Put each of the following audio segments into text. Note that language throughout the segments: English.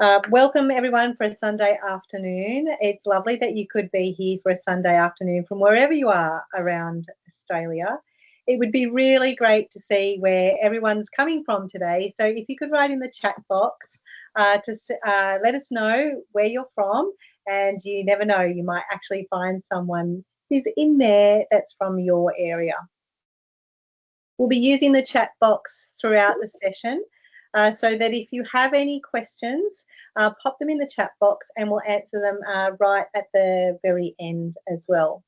Welcome everyone for a Sunday afternoon. It's lovely that you could be here for a Sunday afternoon from wherever you are around Australia. It would be really great to see where everyone's coming from today. So if you could write in the chat box to let us know where you're from, and you never know, you might actually find someone who's in there that's from your area. We'll be using the chat box throughout the session. So that if you have any questions, pop them in the chat box and we'll answer them right at the very end as well.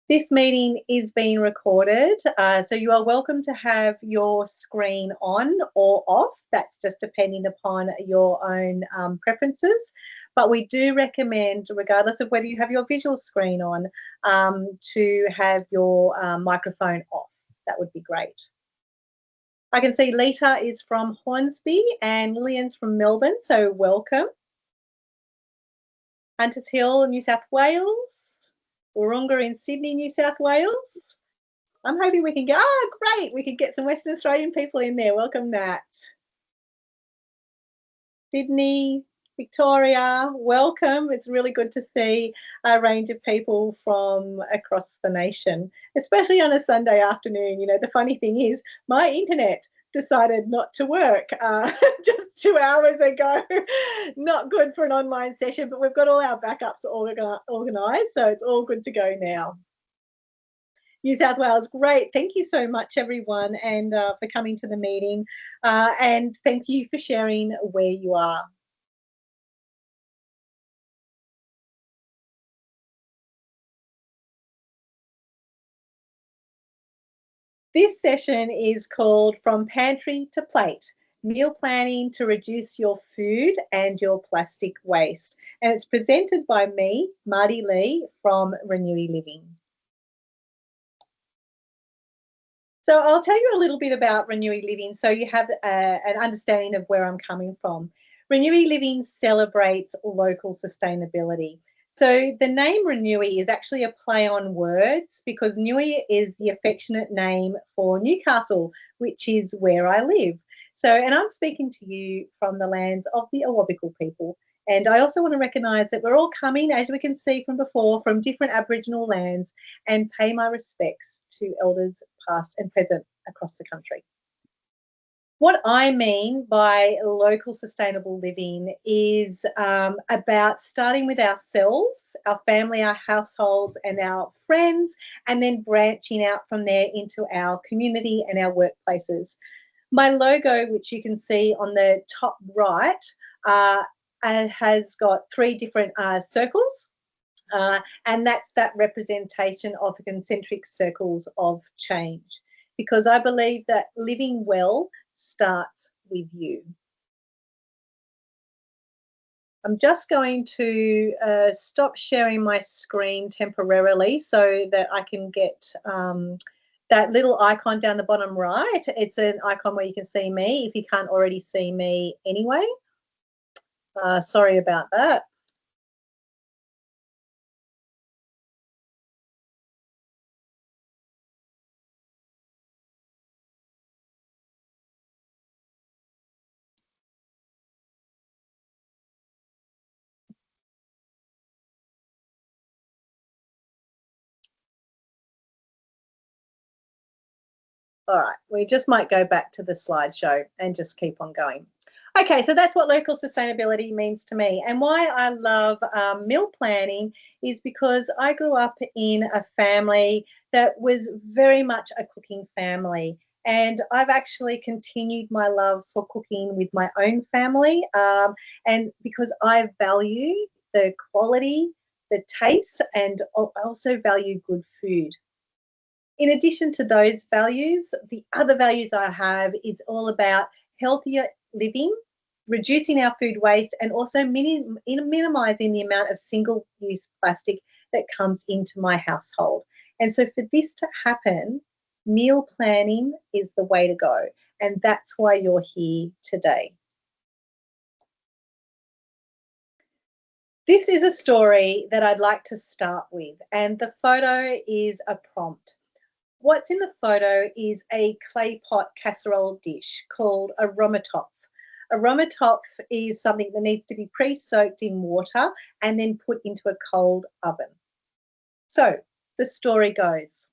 This meeting is being recorded, so you are welcome to have your screen on or off. That's just depending upon your own preferences. But we do recommend, regardless of whether you have your visual screen on, to have your microphone off. That would be great. I can see Lita is from Hornsby and Lillian's from Melbourne, so welcome. Hunters Hill, New South Wales. Wahroonga in Sydney, New South Wales. I'm hoping we can get, great, we can get some Western Australian people in there. Welcome, Nat. Sydney, Victoria, welcome. It's really good to see a range of people from across the nation, especially on a Sunday afternoon. You know, the funny thing is my internet decided not to work just 2 hours ago. Not good for an online session, but we've got all our backups organised, so it's all good to go now. New South Wales, great. Thank you so much, everyone, and for coming to the meeting. And thank you for sharing where you are. This session is called From Pantry to Plate, Meal Planning to Reduce Your Food and Your Plastic Waste. And it's presented by me, Mardi Lee, from Renewy Living. So I'll tell you a little bit about Renewy Living so you have an understanding of where I'm coming from. Renewy Living celebrates local sustainability. So the name Renewy is actually a play on words because Newy is the affectionate name for Newcastle, which is where I live. So, and I'm speaking to you from the lands of the Awabakal people. And I also want to recognise that we're all coming, as we can see from before, from different Aboriginal lands, and pay my respects to elders past and present across the country. What I mean by local sustainable living is about starting with ourselves, our family, our households and our friends, and then branching out from there into our community and our workplaces. My logo, which you can see on the top right, has got 3 different circles. And that's that representation of the concentric circles of change, because I believe that living well starts with you. I'm just going to stop sharing my screen temporarily so that I can get that little icon down the bottom right. It's an icon where you can see me if you can't already see me anyway. Sorry about that. All right, we just might go back to the slideshow and just keep on going. Okay, so that's what local sustainability means to me. And why I love meal planning is because I grew up in a family that was very much a cooking family. And I've actually continued my love for cooking with my own family. And because I value the quality, the taste, and I also value good food. In addition to those values, the other values I have is all about healthier living, reducing our food waste, and also minimising the amount of single-use plastic that comes into my household. And so for this to happen, meal planning is the way to go. And that's why you're here today. This is a story that I'd like to start with, and the photo is a prompt. What's in the photo is a clay pot casserole dish called a romatop. Aromatop is something that needs to be pre-soaked in water and then put into a cold oven. So the story goes,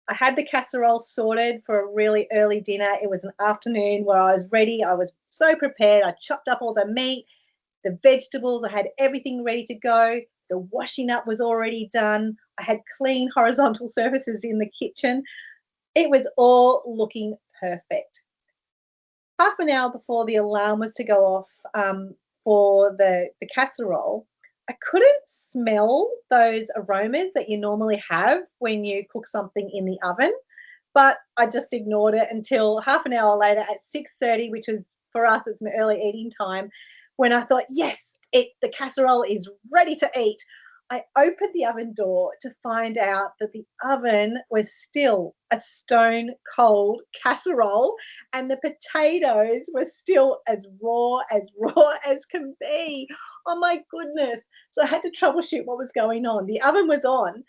I had the casserole sorted for a really early dinner. It was an afternoon where I was ready. I was so prepared. I chopped up all the meat, the vegetables. I had everything ready to go. The washing up was already done. I had clean horizontal surfaces in the kitchen. It was all looking perfect. Half an hour before the alarm was to go off for the casserole, I couldn't smell those aromas that you normally have when you cook something in the oven, but I just ignored it until half an hour later at 6:30, which was for us, it's an early eating time, when I thought, yes, the casserole is ready to eat. I opened the oven door to find out that the oven was still a stone cold casserole and the potatoes were still raw as can be. Oh my goodness. So I had to troubleshoot what was going on. The oven was on,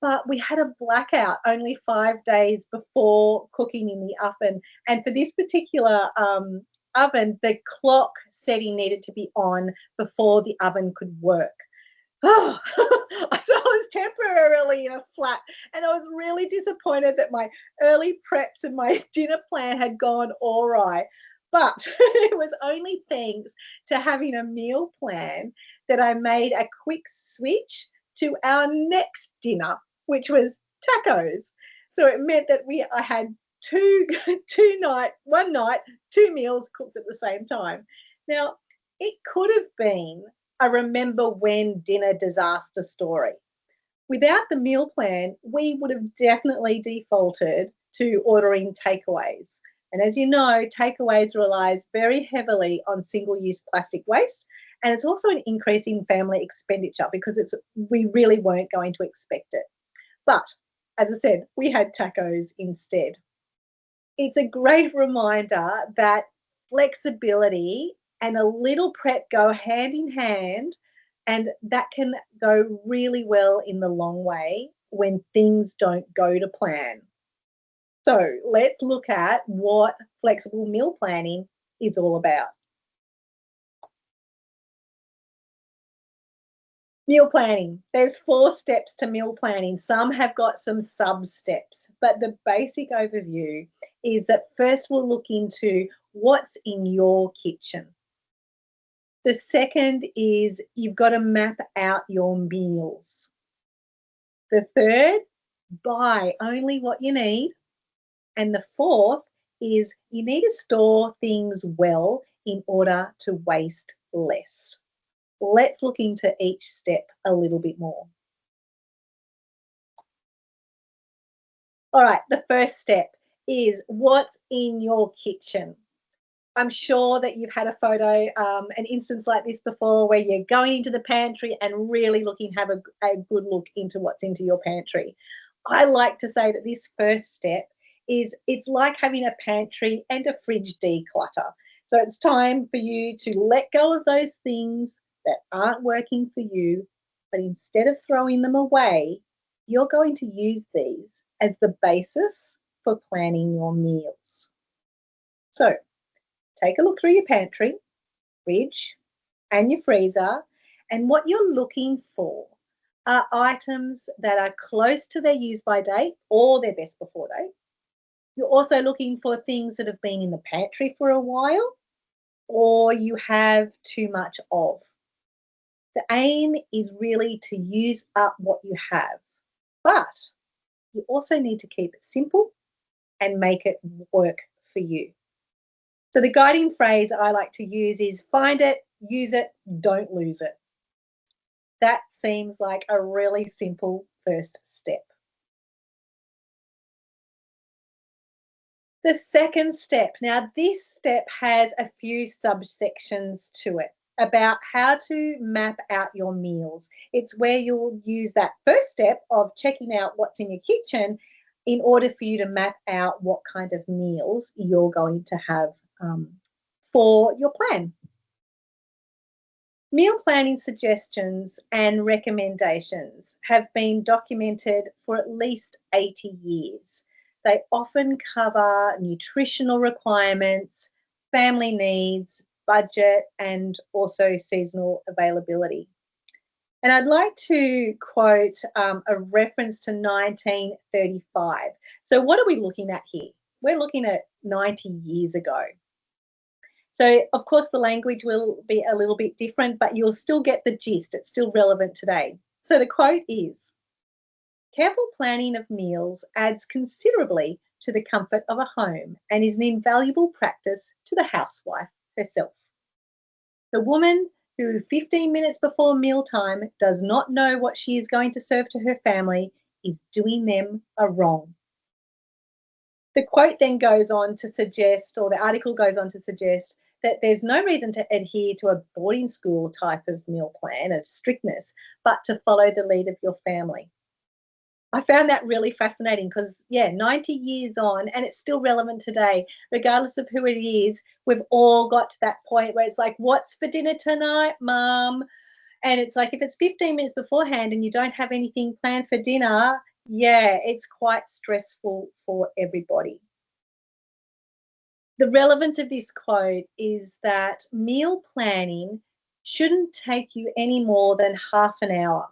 but we had a blackout only 5 days before cooking in the oven. And for this particular oven, the clock setting needed to be on before the oven could work. Oh, so I was temporarily in a flat, and I was really disappointed that my early preps and my dinner plan had gone all right. But it was only thanks to having a meal plan that I made a quick switch to our next dinner, which was tacos. So it meant that I had one night, two meals cooked at the same time. Now, it could have been a remember when dinner disaster story. Without the meal plan, we would have definitely defaulted to ordering takeaways. And as you know, takeaways relies very heavily on single-use plastic waste, and it's also an increase in family expenditure because we really weren't going to expect it. But as I said, we had tacos instead. It's a great reminder that flexibility and a little prep go hand in hand, and that can go really well in the long way when things don't go to plan. So let's look at what flexible meal planning is all about. Meal planning. There's 4 steps to meal planning. Some have got some sub-steps, but the basic overview is that first we'll look into what's in your kitchen. The second is you've got to map out your meals. The third, buy only what you need. And the fourth is you need to store things well in order to waste less. Let's look into each step a little bit more. All right, the first step is what's in your kitchen. I'm sure that you've had a photo, an instance like this before where you're going into the pantry and really have a good look into what's into your pantry. I like to say that this first step it's like having a pantry and a fridge declutter. So it's time for you to let go of those things that aren't working for you, but instead of throwing them away, you're going to use these as the basis for planning your meals. So take a look through your pantry, fridge, and your freezer, and what you're looking for are items that are close to their use by date or their best before date. You're also looking for things that have been in the pantry for a while or you have too much of. The aim is really to use up what you have, but you also need to keep it simple and make it work for you. So the guiding phrase I like to use is find it, use it, don't lose it. That seems like a really simple first step. The second step. Now, this step has a few subsections to it about how to map out your meals. It's where you'll use that first step of checking out what's in your kitchen in order for you to map out what kind of meals you're going to have for your plan. Meal planning suggestions and recommendations have been documented for at least 80 years. They often cover nutritional requirements, family needs, budget, and also seasonal availability. And I'd like to quote a reference to 1935. So what are we looking at here? We're looking at 90 years ago. So, of course, the language will be a little bit different, but you'll still get the gist. It's still relevant today. So the quote is, "Careful planning of meals adds considerably to the comfort of a home and is an invaluable practice to the housewife herself. The woman who 15 minutes before mealtime does not know what she is going to serve to her family is doing them a wrong." The quote then goes on to suggest, or the article goes on to suggest, that there's no reason to adhere to a boarding school type of meal plan of strictness, but to follow the lead of your family. I found that really fascinating because, yeah, 90 years on, and it's still relevant today, regardless of who it is. We've all got to that point where it's like, what's for dinner tonight, mum? And it's like, if it's 15 minutes beforehand and you don't have anything planned for dinner, yeah, it's quite stressful for everybody. The relevance of this quote is that meal planning shouldn't take you any more than half an hour.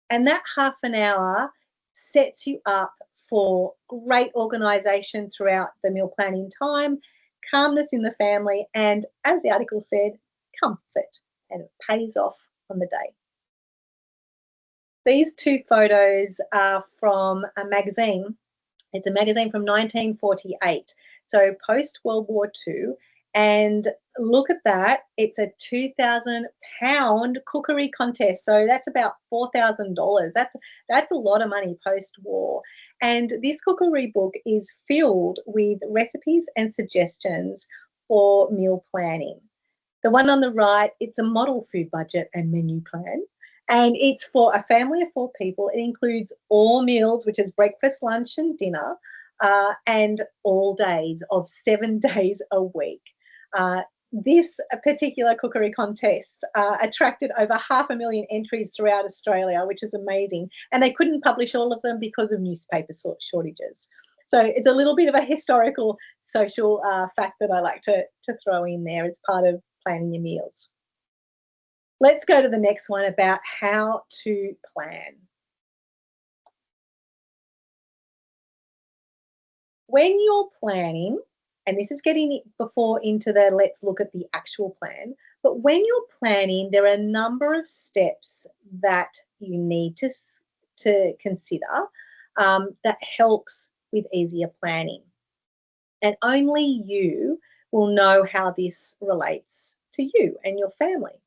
And that half an hour sets you up for great organisation throughout the meal planning time, calmness in the family, and, as the article said, comfort. And it pays off on the day. These two photos are from a magazine. It's a magazine from 1948, so post World War II. And look at that, it's a 2,000 pound cookery contest. So that's about $4,000. That's a lot of money post war. And this cookery book is filled with recipes and suggestions for meal planning. The one on the right, it's a model food budget and menu plan. And it's for a family of 4 people. It includes all meals, which is breakfast, lunch, and dinner, and all days of 7 days a week. This particular cookery contest attracted over 500,000 entries throughout Australia, which is amazing. And they couldn't publish all of them because of newspaper shortages. So it's a little bit of a historical social fact that I like to throw in there as part of planning your meals. Let's go to the next one about how to plan. When you're planning, and this is getting before into the let's look at the actual plan, but when you're planning, there are a number of steps that you need to consider that helps with easier planning. And only you will know how this relates to you and your family.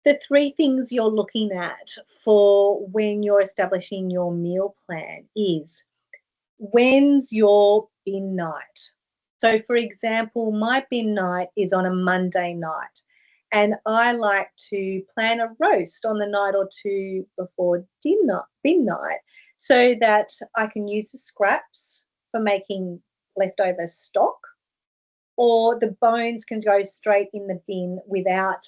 The 3 things you're looking at for when you're establishing your meal plan is, when's your bin night? So, for example, my bin night is on a Monday night, and I like to plan a roast on the night or 2 before bin night, so that I can use the scraps for making leftover stock, or the bones can go straight in the bin without,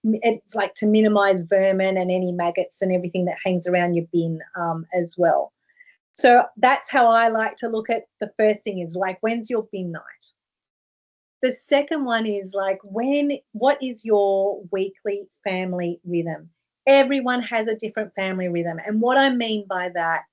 it's like to minimize vermin and any maggots and everything that hangs around your bin as well. So that's how I like to look at the first thing is like, when's your bin night? The second one is like, what is your weekly family rhythm? Everyone has a different family rhythm. And what I mean by that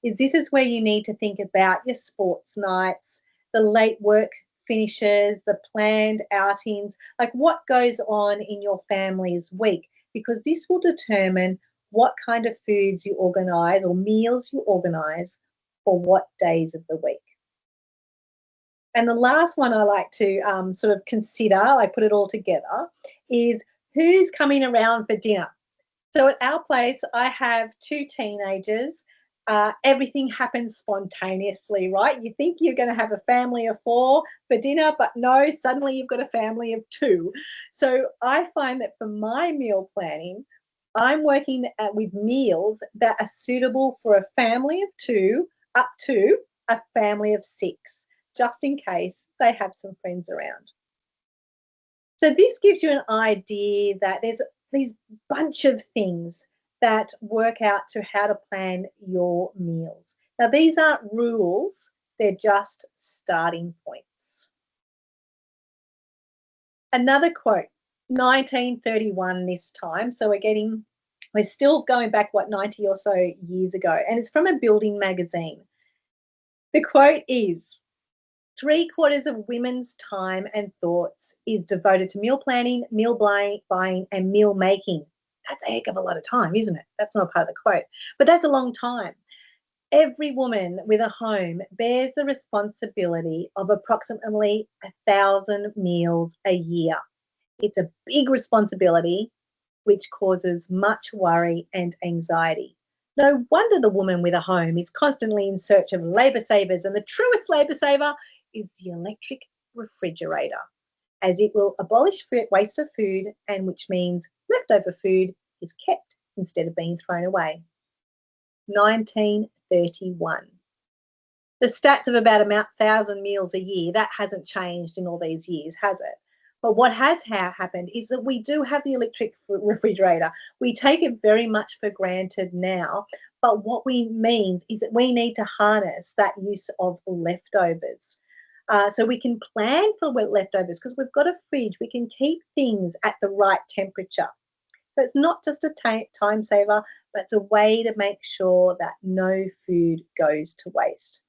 is this is where you need to think about your sports nights, the late work finishes, the planned outings, like what goes on in your family's week, because this will determine what kind of foods you organise or meals you organise for what days of the week. And the last one I like to sort of consider, like put it all together, is who's coming around for dinner. So at our place, I have 2 teenagers. Everything happens spontaneously, right? You think you're going to have a family of 4 for dinner, but no, suddenly you've got a family of 2. So I find that for my meal planning, I'm working with meals that are suitable for a family of 2 up to a family of 6, just in case they have some friends around. So this gives you an idea that there's these bunch of things that work out to how to plan your meals. Now, these aren't rules, they're just starting points. Another quote, 1931 this time. So we're still going back, 90 or so years ago, and it's from a building magazine. The quote is, 3/4 of women's time and thoughts is devoted to meal planning, meal buying, and meal making. That's a heck of a lot of time, isn't it? That's not part of the quote, but that's a long time. Every woman with a home bears the responsibility of approximately 1,000 meals a year. It's a big responsibility, which causes much worry and anxiety. No wonder the woman with a home is constantly in search of labour savers, and the truest labour saver is the electric refrigerator, as it will abolish waste of food, and which means leftover food is kept instead of being thrown away. 1931. The stats of about 1,000 meals a year, that hasn't changed in all these years, has it? But what has happened is that we do have the electric refrigerator. We take it very much for granted now, but what we mean is that we need to harness that use of leftovers. So we can plan for leftovers because we've got a fridge. We can keep things at the right temperature. So it's not just a time saver, but it's a way to make sure that no food goes to waste.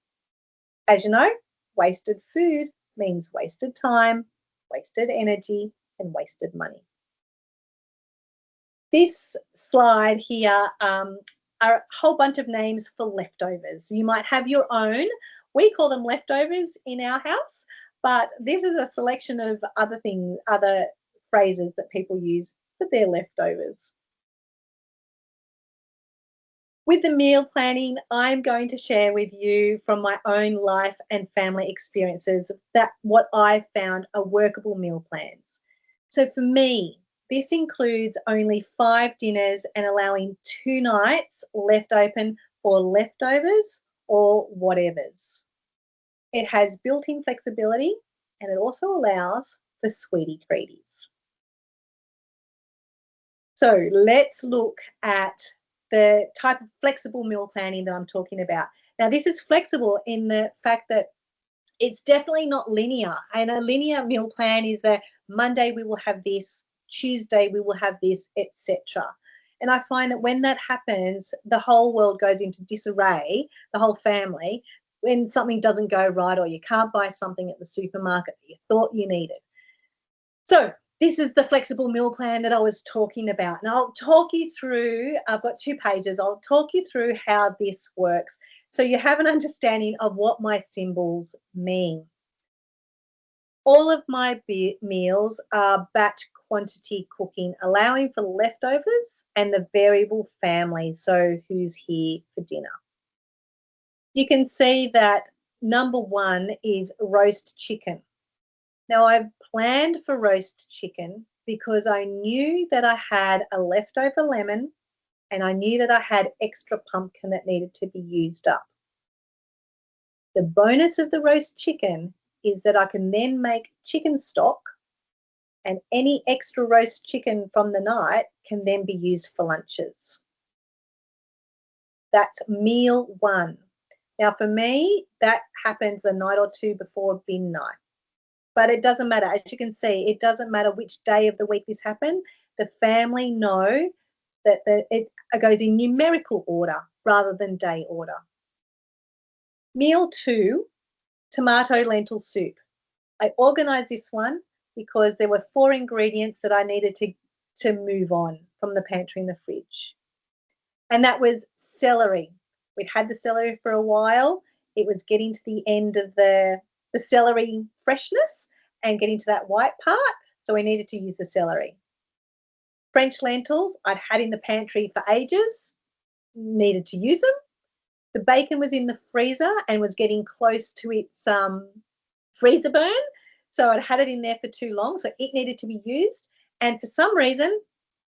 As you know, wasted food means wasted time, wasted energy, and wasted money. This slide here are a whole bunch of names for leftovers. You might have your own. We call them leftovers in our house, but this is a selection of other things, other phrases that people use for their leftovers. With the meal planning, I'm going to share with you from my own life and family experiences that what I found are workable meal plans. So for me, this includes only 5 dinners and allowing 2 nights left open for leftovers or whatevers. It has built-in flexibility, and it also allows for sweetie treaties. So let's look at the type of flexible meal planning that I'm talking about. Now, this is flexible in the fact that it's definitely not linear. And a linear meal plan is that Monday we will have this, Tuesday we will have this, etc. And I find that when that happens, the whole world goes into disarray, the whole family, when something doesn't go right or you can't buy something at the supermarket that you thought you needed. So this is the flexible meal plan that I was talking about. And I'll talk you through, I've got 2 pages, I'll talk you through how this works so you have an understanding of what my symbols mean. All of my meals are batch quantity cooking, allowing for leftovers and the variable family, so who's here for dinner. You can see that number 1 is roast chicken. Now, I've planned for roast chicken because I knew that I had a leftover lemon and I knew that I had extra pumpkin that needed to be used up. The bonus of the roast chicken is that I can then make chicken stock, and any extra roast chicken from the night can then be used for lunches. That's meal 1. Now, for me, that happens a night or 2 before bin night. But it doesn't matter. As you can see, it doesn't matter which day of the week this happened. The family know that it goes in numerical order rather than day order. Meal 2, tomato lentil soup. I organised this one because there were 4 ingredients that I needed to move on from the pantry and the fridge. And that was celery. We'd had the celery for a while. It was getting to the end of the celery freshness and getting to that white part, so we needed to use the celery. French lentils I'd had in the pantry for ages, needed to use them. The bacon was in the freezer and was getting close to its freezer burn, so I'd had it in there for too long, so it needed to be used. And for some reason,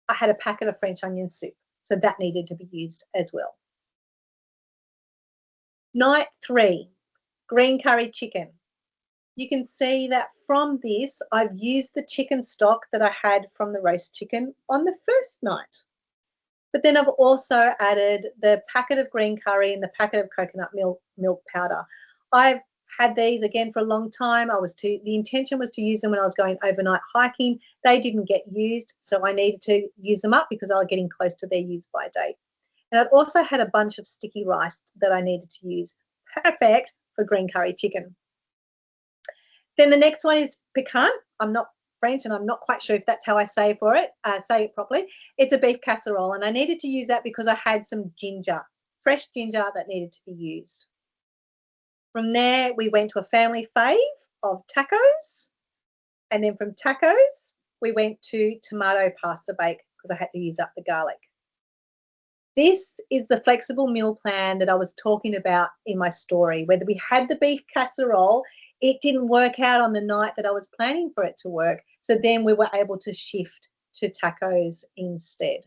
I had a packet of French onion soup, so that needed to be used as well. Night 3, green curry chicken. You can see that from this, I've used the chicken stock that I had from the roast chicken on the first night. But then I've also added the packet of green curry and the packet of coconut milk powder. I've had these again for a long time. The intention was to use them when I was going overnight hiking. They didn't get used, so I needed to use them up because I was getting close to their use by date. And I'd also had a bunch of sticky rice that I needed to use. Perfect for green curry chicken. Then the next one is pecan. I'm not French and I'm not quite sure if that's how I say it properly. It's a beef casserole, and I needed to use that because I had some ginger, fresh ginger that needed to be used. From there, we went to a family fave of tacos. And then from tacos, we went to tomato pasta bake because I had to use up the garlic. This is the flexible meal plan that I was talking about in my story. Whether we had the beef casserole, it didn't work out on the night that I was planning for it to work. So then we were able to shift to tacos instead.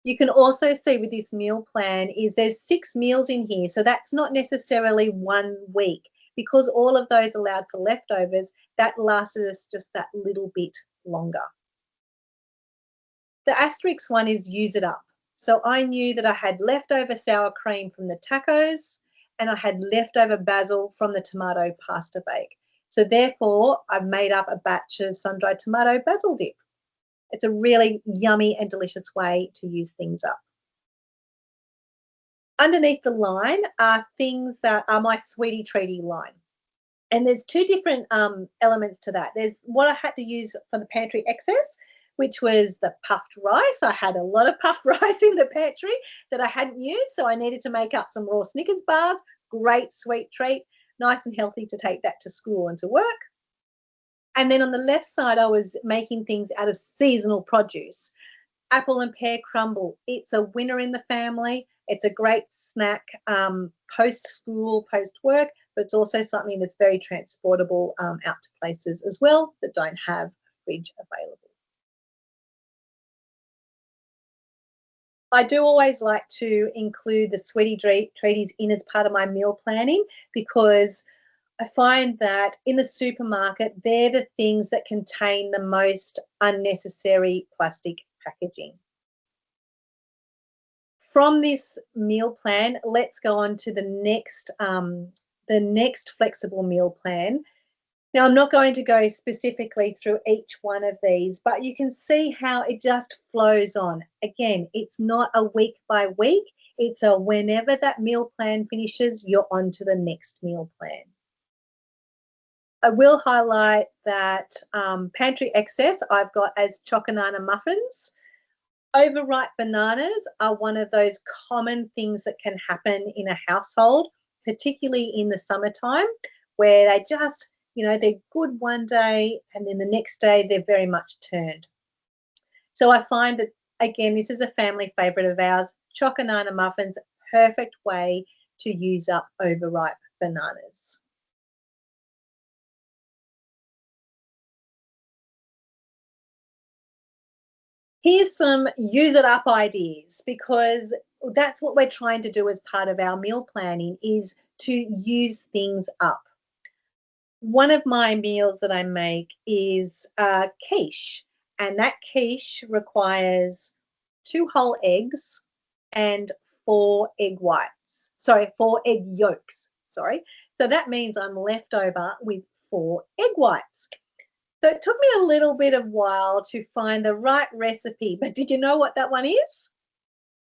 You can also see with this meal plan is there's 6 meals in here. So that's not necessarily 1 week, because all of those allowed for leftovers. That lasted us just that little bit longer. The asterisk one is use it up. So I knew that I had leftover sour cream from the tacos and I had leftover basil from the tomato pasta bake. So therefore, I've made up a batch of sun-dried tomato basil dip. It's a really yummy and delicious way to use things up. Underneath the line are things that are my sweetie treaty line. And there's 2 different elements to that. There's what I had to use for the pantry excess, which was the puffed rice. I had a lot of puffed rice in the pantry that I hadn't used, so I needed to make up some raw Snickers bars. Great sweet treat, nice and healthy to take that to school and to work. And then on the left side, I was making things out of seasonal produce. Apple and pear crumble. It's a winner in the family. It's a great snack post-school, post-work, but it's also something that's very transportable out to places as well that don't have a fridge available. I do always like to include the sweetie treaties in as part of my meal planning, because I find that in the supermarket, they're the things that contain the most unnecessary plastic packaging. From this meal plan, let's go on to the next flexible meal plan. Now, I'm not going to go specifically through each one of these, but you can see how it just flows on. Again, it's not a week by week. It's a whenever that meal plan finishes, you're on to the next meal plan. I will highlight that pantry excess I've got as chocanana muffins. Overripe bananas are one of those common things that can happen in a household, particularly in the summertime, where they just, they're good one day and then the next day they're very much turned. So I find that, again, this is a family favourite of ours, chocanana muffins, perfect way to use up overripe bananas. Here's some use it up ideas, because that's what we're trying to do as part of our meal planning, is to use things up. One of my meals that I make is quiche, and that quiche requires 2 whole eggs and 4 egg whites. Sorry, 4 egg yolks. Sorry. So that means I'm left over with 4 egg whites. So it took me a little bit of while to find the right recipe, but did you know what that one is?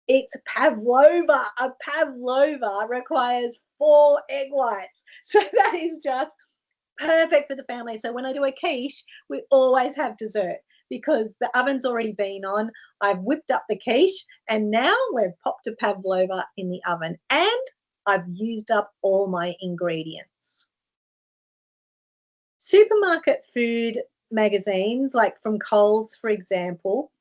It's pavlova. A pavlova requires 4 egg whites. So that is just perfect for the family. So when I do a quiche, we always have dessert because the oven's already been on. I've whipped up the quiche and now we've popped a pavlova in the oven and I've used up all my ingredients. Supermarket food magazines, like from Coles, for example,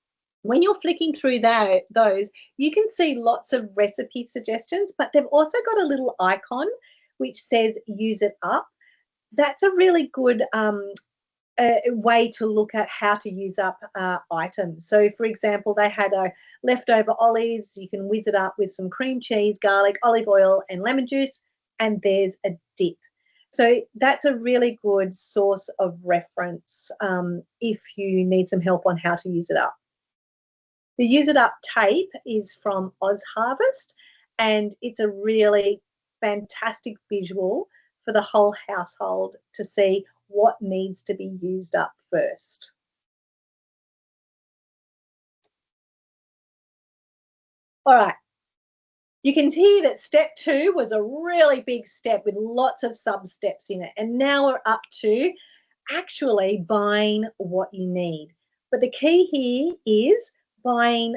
when you're flicking through those, you can see lots of recipe suggestions, but they've also got a little icon which says use it up. That's a really good way to look at how to use up items. So, for example, they had leftover olives. You can whiz it up with some cream cheese, garlic, olive oil, and lemon juice, and there's a dip. So that's a really good source of reference if you need some help on how to use it up. The Use It Up tape is from Oz Harvest, and it's a really fantastic visual for the whole household to see what needs to be used up first. All right. You can see that step 2 was a really big step with lots of sub-steps in it. And now we're up to actually buying what you need. But the key here is buying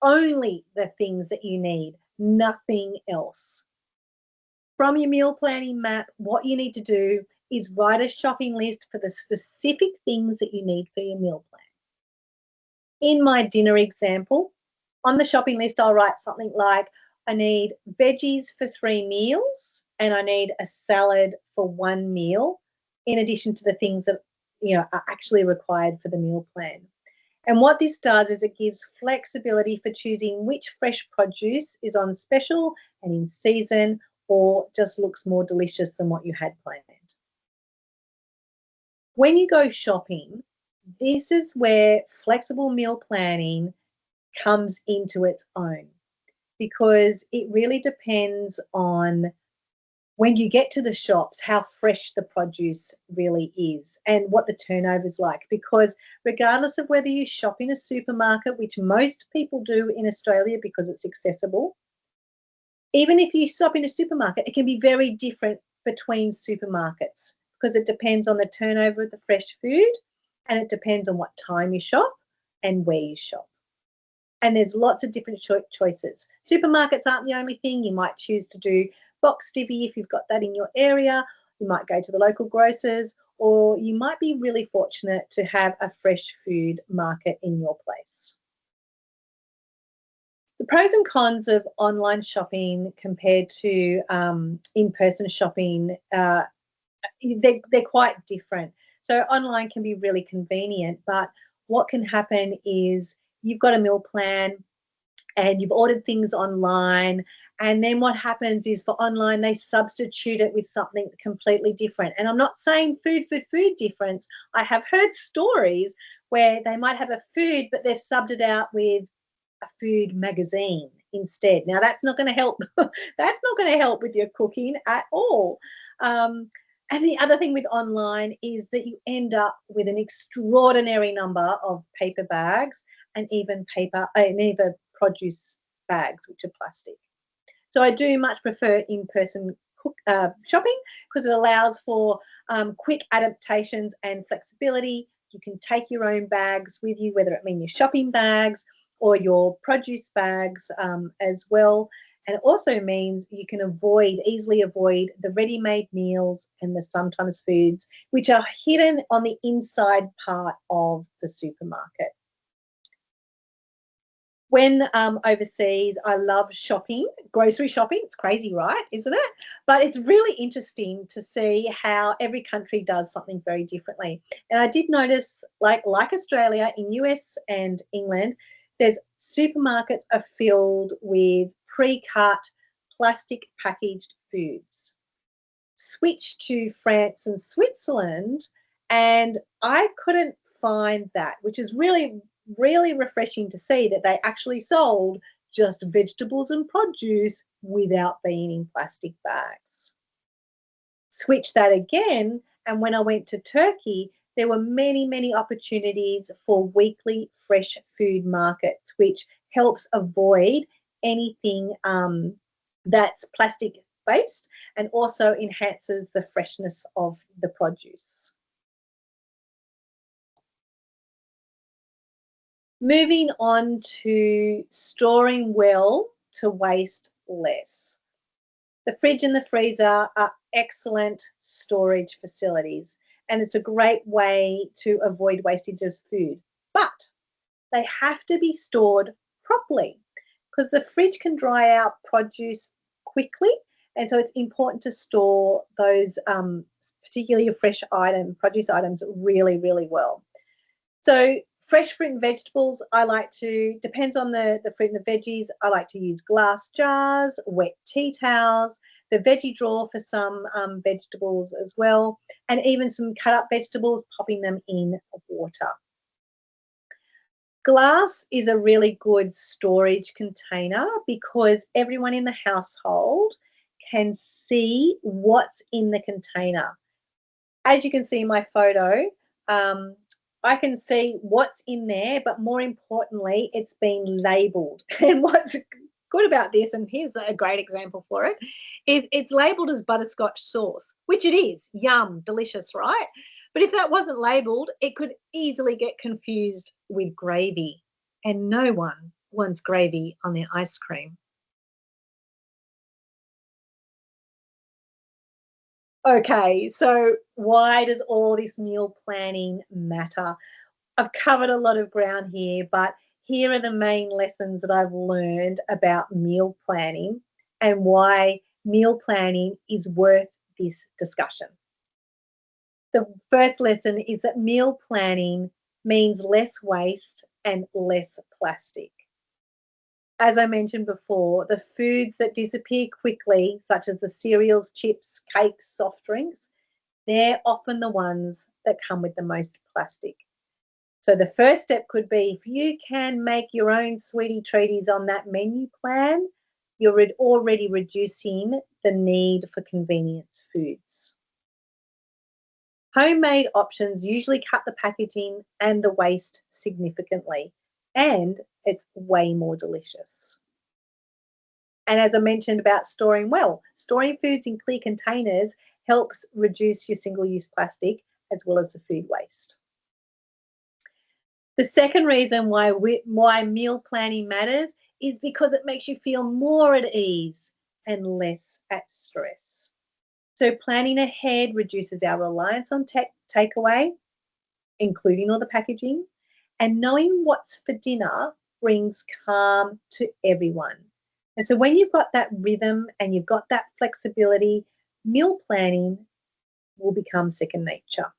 only the things that you need, nothing else. From your meal planning map, what you need to do is write a shopping list for the specific things that you need for your meal plan. In my dinner example, on the shopping list, I'll write something like, I need veggies for 3 meals and I need a salad for 1 meal, in addition to the things that are actually required for the meal plan. And what this does is it gives flexibility for choosing which fresh produce is on special and in season or just looks more delicious than what you had planned. When you go shopping, this is where flexible meal planning comes into its own, because it really depends on when you get to the shops, how fresh the produce really is and what the turnover is like. Because regardless of whether you shop in a supermarket, which most people do in Australia because it's accessible, even if you shop in a supermarket, it can be very different between supermarkets because it depends on the turnover of the fresh food and it depends on what time you shop and where you shop. And there's lots of different choices. Supermarkets aren't the only thing. You might choose to do box divvy if you've got that in your area. You might go to the local grocers, or you might be really fortunate to have a fresh food market in your place. The pros and cons of online shopping compared to in-person shopping, they're quite different. So online can be really convenient, but what can happen is you've got a meal plan and you've ordered things online, and then what happens is for online they substitute it with something completely different. And I'm not saying food difference. I have heard stories where they might have a food but they've subbed it out with a food magazine instead. Now that's not going to help. That's not going to help with your cooking at all. And the other thing with online is that you end up with an extraordinary number of paper bags and even produce bags, which are plastic. So I do much prefer in-person shopping because it allows for quick adaptations and flexibility. You can take your own bags with you, whether it mean your shopping bags or your produce bags as well. And it also means you can easily avoid the ready-made meals and the sometimes foods which are hidden on the inside part of the supermarket. When overseas, I love shopping, grocery shopping. It's crazy, right? Isn't it? But it's really interesting to see how every country does something very differently. And I did notice, like Australia, in US and England, there's supermarkets are filled with pre-cut plastic packaged foods. Switch to France and Switzerland, and I couldn't find that, which is really refreshing to see that they actually sold just vegetables and produce without being in plastic bags. Switch that again, and when I went to Turkey, there were many opportunities for weekly fresh food markets, which helps avoid anything that's plastic based and also enhances the freshness of the produce. Moving on to storing well to waste less. The fridge and the freezer are excellent storage facilities, and it's a great way to avoid wastage of food. But they have to be stored properly because the fridge can dry out produce quickly, and so it's important to store those particularly your fresh produce items really well. So fresh fruit and vegetables, depends on the fruit and the veggies, I like to use glass jars, wet tea towels, the veggie drawer for some vegetables as well, and even some cut up vegetables, popping them in water. Glass is a really good storage container because everyone in the household can see what's in the container. As you can see in my photo, I can see what's in there, but more importantly, it's been labeled. And what's good about this, and here's a great example for it, is it's labeled as butterscotch sauce, which it is. Yum, delicious, right? But if that wasn't labeled, it could easily get confused with gravy. And no one wants gravy on their ice cream. Okay, so why does all this meal planning matter? I've covered a lot of ground here, but here are the main lessons that I've learned about meal planning and why meal planning is worth this discussion. The first lesson is that meal planning means less waste and less plastic. As I mentioned before, the foods that disappear quickly, such as the cereals, chips, cakes, soft drinks, they're often the ones that come with the most plastic. So the first step could be if you can make your own sweetie treaties on that menu plan, you're already reducing the need for convenience foods. Homemade options usually cut the packaging and the waste significantly, and it's way more delicious. And as I mentioned about storing well, storing foods in clear containers helps reduce your single-use plastic as well as the food waste. The second reason why meal planning matters is because it makes you feel more at ease and less at stress. So planning ahead reduces our reliance on takeaway, including all the packaging, and knowing what's for dinner brings calm to everyone. And so when you've got that rhythm and you've got that flexibility, meal planning will become second nature.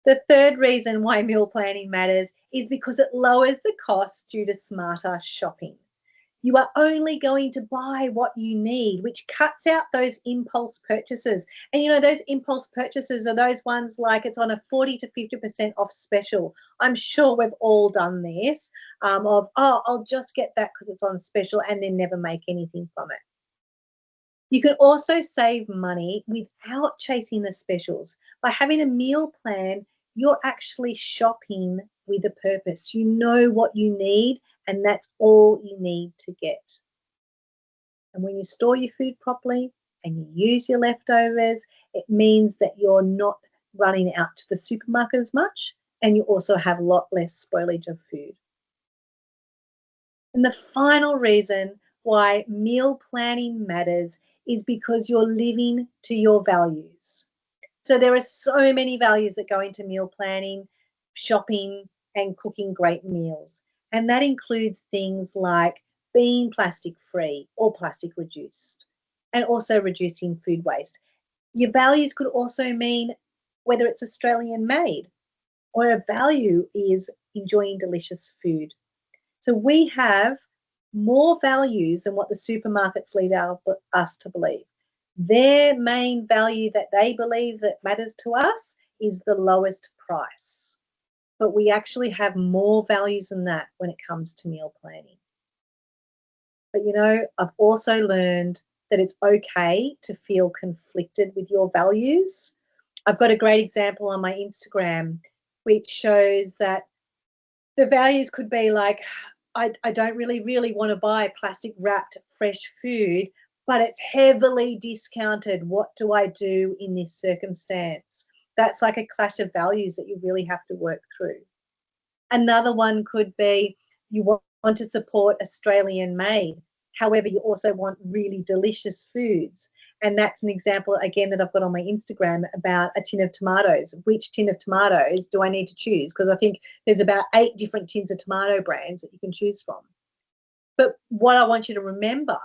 The third reason why meal planning matters is because it lowers the cost due to smarter shopping. You are only going to buy what you need, which cuts out those impulse purchases. And you know, those impulse purchases are those ones like it's on a 40 to 50% off special. I'm sure we've all done this of, oh, I'll just get that because it's on special and then never make anything from it. You can also save money without chasing the specials. By having a meal plan, you're actually shopping with a purpose. You know what you need, and that's all you need to get. And when you store your food properly and you use your leftovers, it means that you're not running out to the supermarket as much, and you also have a lot less spoilage of food. And the final reason why meal planning matters is because you're living to your values. So there are so many values that go into meal planning, shopping, and cooking great meals. And that includes things like being plastic free or plastic reduced, and also reducing food waste. Your values could also mean whether it's Australian made or a value is enjoying delicious food. So we have more values than what the supermarkets lead us to believe. Their main value that they believe that matters to us is the lowest price. But we actually have more values than that when it comes to meal planning. But you know, I've also learned that it's okay to feel conflicted with your values. I've got a great example on my Instagram which shows that the values could be like, I don't really want to buy plastic wrapped fresh food, but it's heavily discounted. What do I do in this circumstance? That's like a clash of values that you really have to work through. Another one could be you want to support Australian made. However, you also want really delicious foods. And that's an example, again, that I've got on my Instagram about a tin of tomatoes. Which tin of tomatoes do I need to choose? Because I think there's about 8 different tins of tomato brands that you can choose from. But what I want you to remember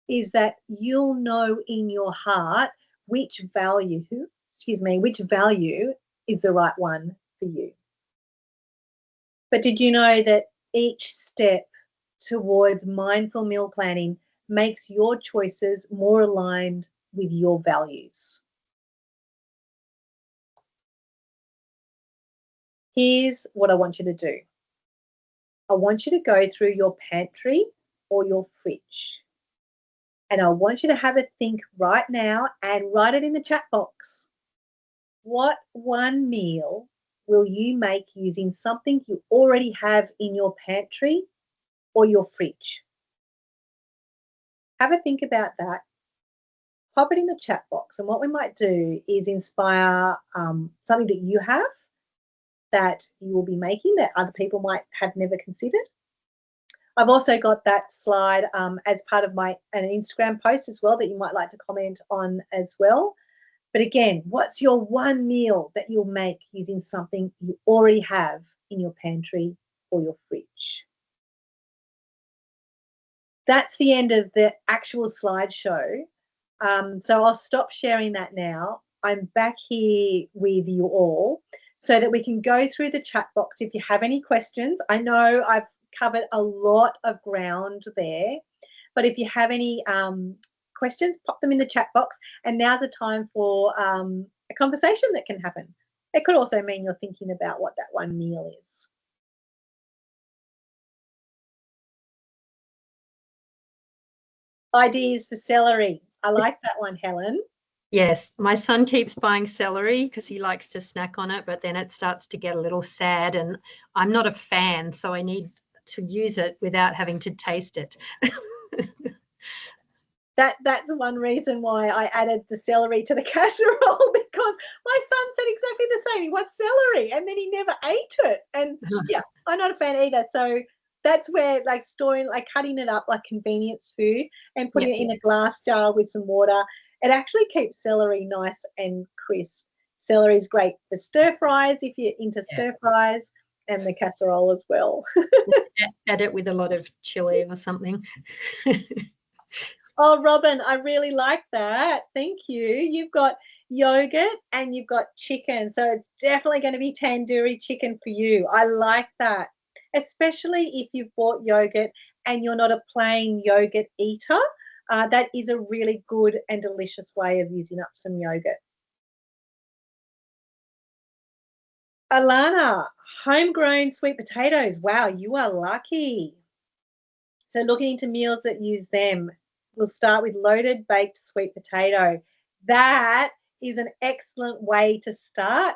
is that you'll know in your heart which value is the right one for you. But did you know that each step towards mindful meal planning makes your choices more aligned with your values? Here's what I want you to do. I want you to go through your pantry or your fridge And I want you to have a think right now and write it in the chat box. What one meal will you make using something you already have in your pantry or your fridge? Have a think about that. Pop it in the chat box. And what we might do is inspire something that you have that you will be making that other people might have never considered. I've also got that slide as part of an Instagram post as well that you might like to comment on as well. But again, what's your one meal that you'll make using something you already have in your pantry or your fridge? That's the end of the actual slideshow. So I'll stop sharing that now. I'm back here with you all so that we can go through the chat box if you have any questions. I know I've covered a lot of ground there, but if you have any questions, pop them in the chat box. And now's the time for a conversation that can happen. It could also mean you're thinking about what that one meal is. Ideas for celery. I like that one, Helen. Yes, my son keeps buying celery because he likes to snack on it, but then it starts to get a little sad, and I'm not a fan, so I need to use it without having to taste it. That's one reason why I added the celery to the casserole, because my son said exactly the same. He wants celery, and then he never ate it. And yeah, I'm not a fan either. So that's where cutting it up like convenience food and putting it in a glass jar with some water, it actually keeps celery nice and crisp. Celery is great for stir fries if you're into stir fries, and the casserole as well. Add it with a lot of chili or something. Oh, Robin, I really like that. Thank you. You've got yogurt and you've got chicken. So it's definitely going to be tandoori chicken for you. I like that, especially if you've bought yogurt and you're not a plain yogurt eater. That is a really good and delicious way of using up some yogurt. Alana, homegrown sweet potatoes. Wow, you are lucky. So looking into meals that use them. We'll start with loaded baked sweet potato. That is an excellent way to start.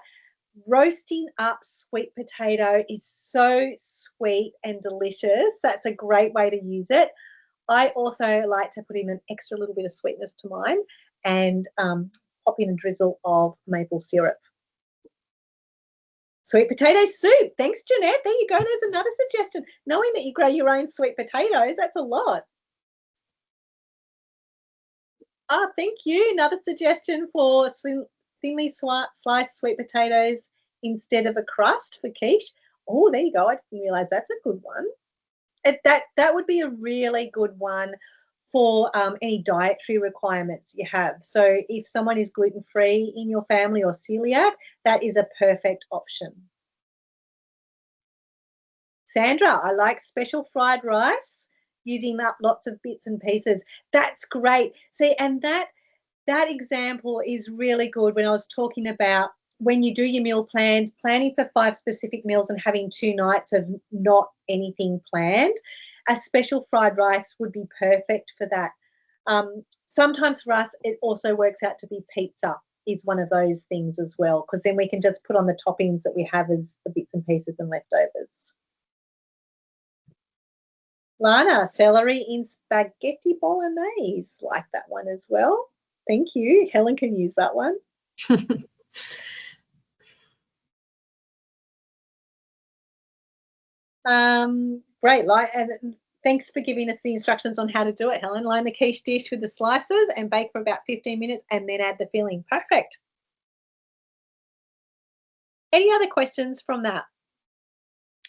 Roasting up sweet potato is so sweet and delicious. That's a great way to use it. I also like to put in an extra little bit of sweetness to mine and pop in a drizzle of maple syrup. Sweet potato soup. Thanks, Jeanette. There you go. There's another suggestion. Knowing that you grow your own sweet potatoes, that's a lot. Oh, thank you. Another suggestion for thinly sliced sweet potatoes instead of a crust for quiche. Oh, there you go. I didn't realise that's a good one. That would be a really good one for any dietary requirements you have. So if someone is gluten-free in your family or celiac, that is a perfect option. Sandra, I like special fried rice, using up lots of bits and pieces. That's great. See, and that example is really good when I was talking about when you do your meal plans, planning for 5 specific meals and having 2 nights of not anything planned. A special fried rice would be perfect for that. Sometimes for us, it also works out to be pizza is one of those things as well, because then we can just put on the toppings that we have as the bits and pieces and leftovers. Lana, celery in spaghetti bolognese. Like that one as well. Thank you. Helen can use that one. Great. And thanks for giving us the instructions on how to do it, Helen. Line the quiche dish with the slices and bake for about 15 minutes and then add the filling. Perfect. Any other questions from that?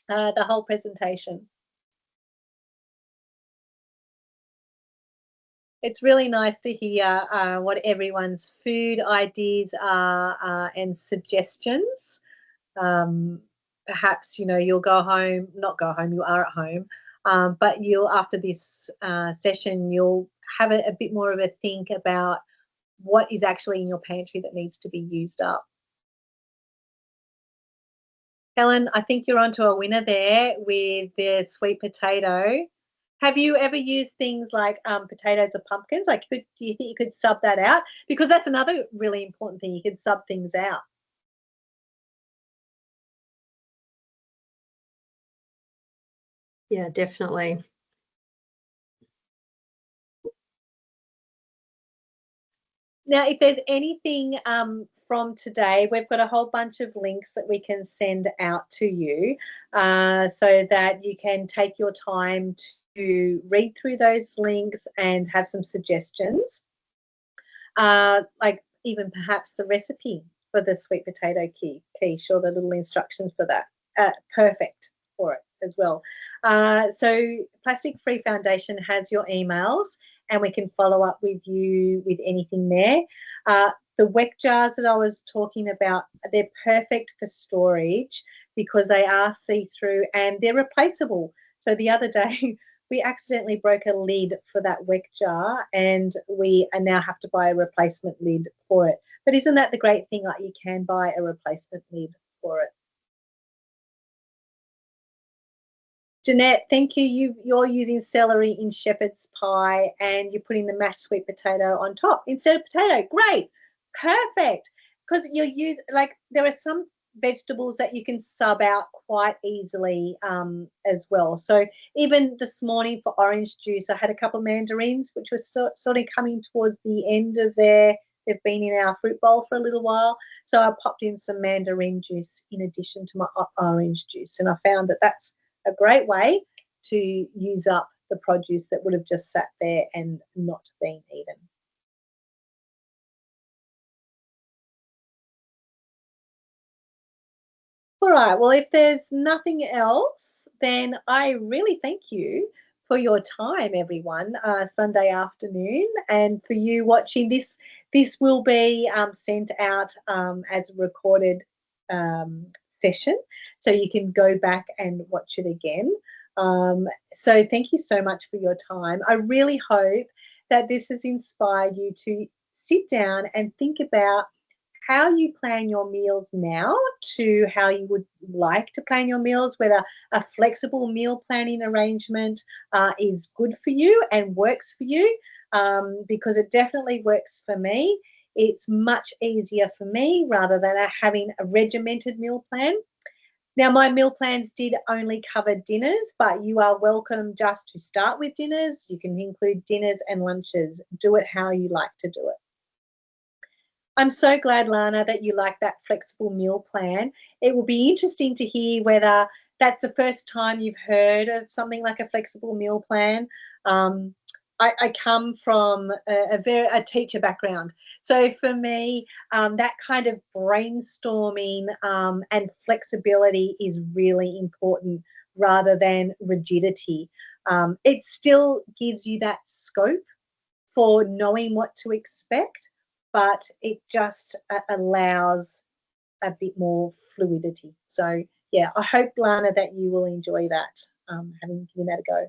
The whole presentation. It's really nice to hear what everyone's food ideas are and suggestions. Perhaps, you'll go home, not go home, you are at home, but after this session, you'll have a bit more of a think about what is actually in your pantry that needs to be used up. Helen, I think you're onto a winner there with the sweet potato. Have you ever used things like potatoes or pumpkins? Like, do you think you could sub that out? Because that's another really important thing. You could sub things out. Yeah, definitely. Now, if there's anything from today, we've got a whole bunch of links that we can send out to you so that you can take your time to read through those links and have some suggestions. Like even perhaps the recipe for the sweet potato quiche or the little instructions for that. Perfect for it as well. So Plastic Free Foundation has your emails and we can follow up with you with anything there. The WEC jars that I was talking about, they're perfect for storage because they are see-through and they're replaceable. So the other day we accidentally broke a lid for that WEC jar and we now have to buy a replacement lid for it. But isn't that the great thing? Like you can buy a replacement lid for it. Jeanette, thank you. You're using celery in shepherd's pie and you're putting the mashed sweet potato on top instead of potato. Great. Perfect. Because there are some vegetables that you can sub out quite easily as well. So even this morning for orange juice, I had a couple of mandarins, which was sort of coming towards the end of they've been in our fruit bowl for a little while. So I popped in some mandarin juice in addition to my orange juice. And I found that that's a great way to use up the produce that would have just sat there and not been eaten. All right, well, if there's nothing else, then I really thank you for your time, everyone, Sunday afternoon, and for you watching this. This will be sent out as a recorded session, so you can go back and watch it again. So thank you so much for your time. I really hope that this has inspired you to sit down and think about how you plan your meals now to how you would like to plan your meals, whether a flexible meal planning arrangement is good for you and works for you, because it definitely works for me. It's much easier for me rather than having a regimented meal plan. Now, my meal plans did only cover dinners, but you are welcome just to start with dinners. You can include dinners and lunches. Do it how you like to do it. I'm so glad, Lana, that you like that flexible meal plan. It will be interesting to hear whether that's the first time you've heard of something like a flexible meal plan. I come from a teacher background. So for me, that kind of brainstorming and flexibility is really important rather than rigidity. It still gives you that scope for knowing what to expect, but it just allows a bit more fluidity. So, yeah, I hope, Lana, that you will enjoy that, having given that a go.